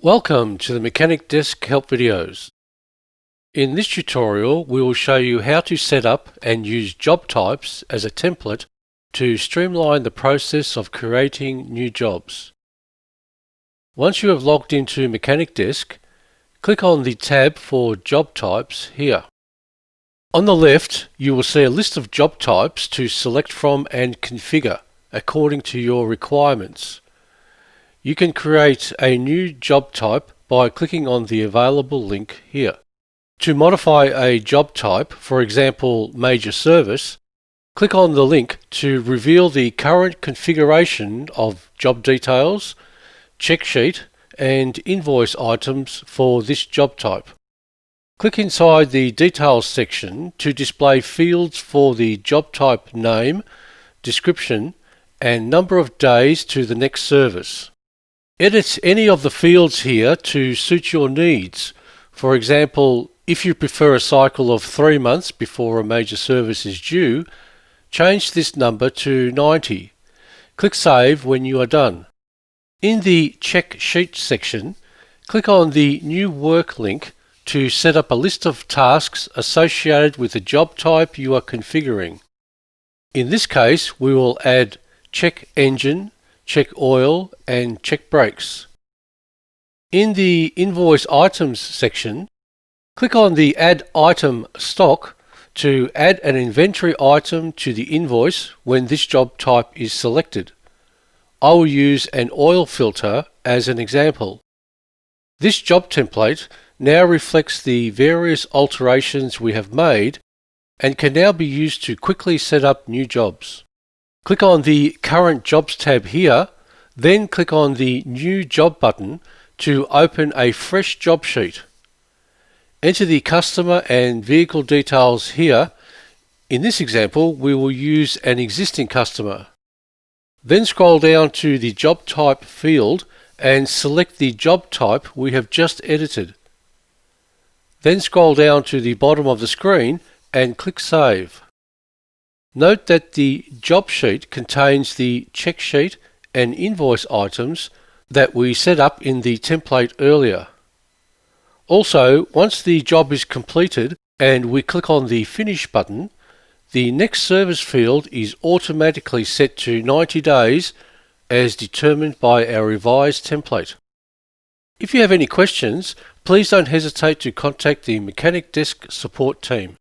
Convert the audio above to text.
Welcome to the Mechanic Desk help videos. In this tutorial we will show you how to set up and use job types as a template to streamline the process of creating new jobs. Once you have logged into Mechanic Desk, click on the tab for job types here. On the left you will see a list of job types to select from and configure according to your requirements. You can create a new job type by clicking on the available link here. To modify a job type, for example major service, click on the link to reveal the current configuration of job details, check sheet and invoice items for this job type. Click inside the Details section to display fields for the job type name, description and number of days to the next service. Edit any of the fields here to suit your needs. For example, if you prefer a cycle of 3 months before a major service is due, change this number to 90. Click Save when you are done. In the Check Sheet section, click on the New Work link to set up a list of tasks associated with the job type you are configuring. In this case, we will add check engine, check oil and check brakes. In the Invoice Items section, click on the Add Item Stock to add an inventory item to the invoice when this job type is selected. I will use an oil filter as an example. This job template now reflects the various alterations we have made and can now be used to quickly set up new jobs. Click on the Current Jobs tab here, then click on the New Job button to open a fresh job sheet. Enter the customer and vehicle details here. In this example, we will use an existing customer. Then scroll down to the Job Type field and select the job type we have just edited. Then scroll down to the bottom of the screen and click Save. Note that the job sheet contains the check sheet and invoice items that we set up in the template earlier. Also, once the job is completed and we click on the Finish button, the next service field is automatically set to 90 days as determined by our revised template. If you have any questions, please don't hesitate to contact the Mechanic Desk support team.